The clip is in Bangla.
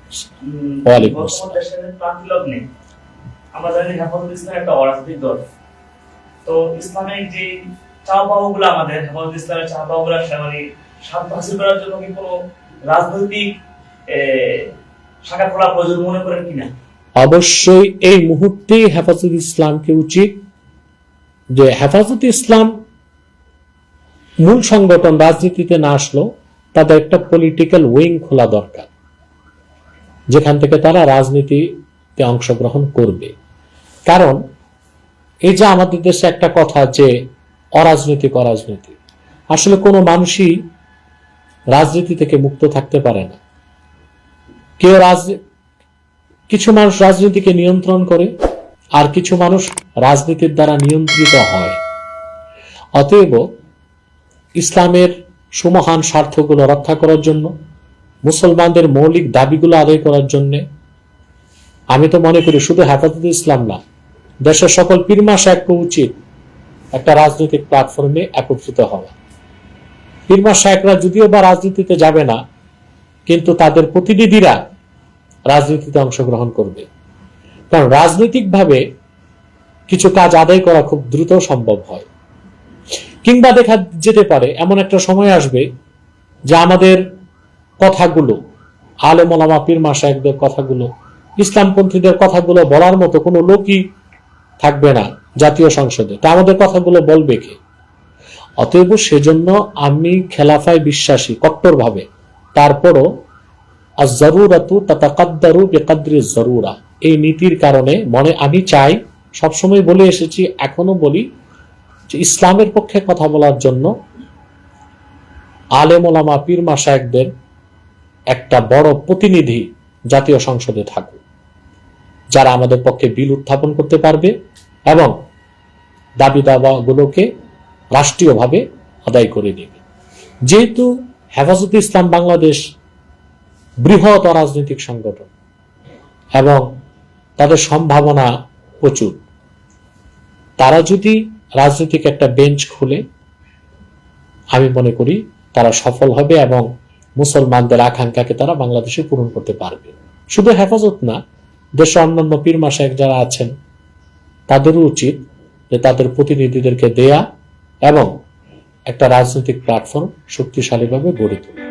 ওয়ালাইকুম বর্তমান আসসালাম। দেশের প্রান্তিক লগ্নে আমরা জানি হেফাজত ইসলাম একটা অরাজনৈতিক দল। তো ইসলামিক যে চাওয়া-পাওয়াগুলো, আমাদের হেফাজত ইসলামের চাওয়া-পাওয়াগুলো মানে স্বার্থ হাসিল করার জন্য কি কোনো রাজনৈতিক শাখা খোলা প্রয়োজন মনে করেন কিনা? অবশ্যই এই মুহূর্তে হেফাজত ইসলামকে উচিত যে হেফাজত ইসলাম মূল সংগঠন রাজনীতিতে না আসলো, তাদের একটা পলিটিক্যাল উইং খোলা দরকার, যেখান থেকে তারা রাজনীতিতে অংশগ্রহণ করবে। কারণ এই যে আমাদের দেশে একটা কথা যে অরাজনৈতিক, আসলে কোনো মানুষই রাজনীতি থেকে মুক্ত থাকতে পারে না। কিছু মানুষ রাজনীতিকে নিয়ন্ত্রণ করে, আর কিছু মানুষ রাজনীতির দ্বারা নিয়ন্ত্রিত হয়। অতএব ইসলামের সুমহান স্বার্থগুলো রক্ষা করার জন্য, মুসলমানদের মৌলিক দাবিগুলো আদায় করার জন্য আমি তো মনে করি শুধু হেফাজত ইসলাম না, দেশের সকল পীর মাশায়েখকে উচিত একটা রাজনৈতিক প্ল্যাটফর্মে একত্রিত হওয়া। পীর মাশায়েখরা যদিও বা রাজনীতিতে যাবে না, কিন্তু তাদের প্রতিনিধিরা রাজনীতিতে অংশগ্রহণ করবে। কারণ রাজনৈতিকভাবে কিছু কাজ আদায় করা খুব দ্রুত সম্ভব হয়। কিংবা দেখা যেতে পারে এমন একটা সময় আসবে যে আমাদের কথাগুলো, আলেম ওলামা পীর মাশায়েখদের কথাগুলো, ইসলামপন্থীদের কথাগুলো বলার মতো কোনো লোকই থাকবে না জাতীয় সংসদে। তা আমাদের কথাগুলো বলবে কে? অতএব সেজন্য আমি খেলাফায় বিশ্বাসী কট্টরভাবে। তারপরও আজ-জারুরাতু তাতাকাদ্দারু বিকদরি জারুরা, এই নীতির কারণে মনে আমি চাই, সবসময় বলে এসেছি, এখনো বলি, যে ইসলামের পক্ষে কথা বলার জন্য আলেম ওলামা পীর মাশায়েখদের একটা বড় প্রতিনিধি জাতীয় সংসদে থাকুক, যারা আমাদের পক্ষে বিল উত্থাপন করতে পারবে এবং দাবি দাওয়াগুলোকে রাষ্ট্রীয়ভাবে আদায় করে নেবে। যেহেতু হেফাজতে ইসলাম বাংলাদেশ বৃহৎ রাজনৈতিক সংগঠন এবং তাদের সম্ভাবনা প্রচুর, তারা যদি রাজনৈতিক একটা বেঞ্চ খুলে, আমি মনে করি তারা সফল হবে এবং মুসলমানদের আকাঙ্ক্ষাকে তারা বাংলাদেশে পূরণ করতে পারবে। শুধু হেফাজত না, দেশে অন্যান্য পীর মাশায়েখ যারা আছেন তাদেরও উচিত যে তাদের প্রতিনিধিদেরকে দেয়া এবং একটা রাজনৈতিক প্ল্যাটফর্ম শক্তিশালীভাবে গড়ে তোলা।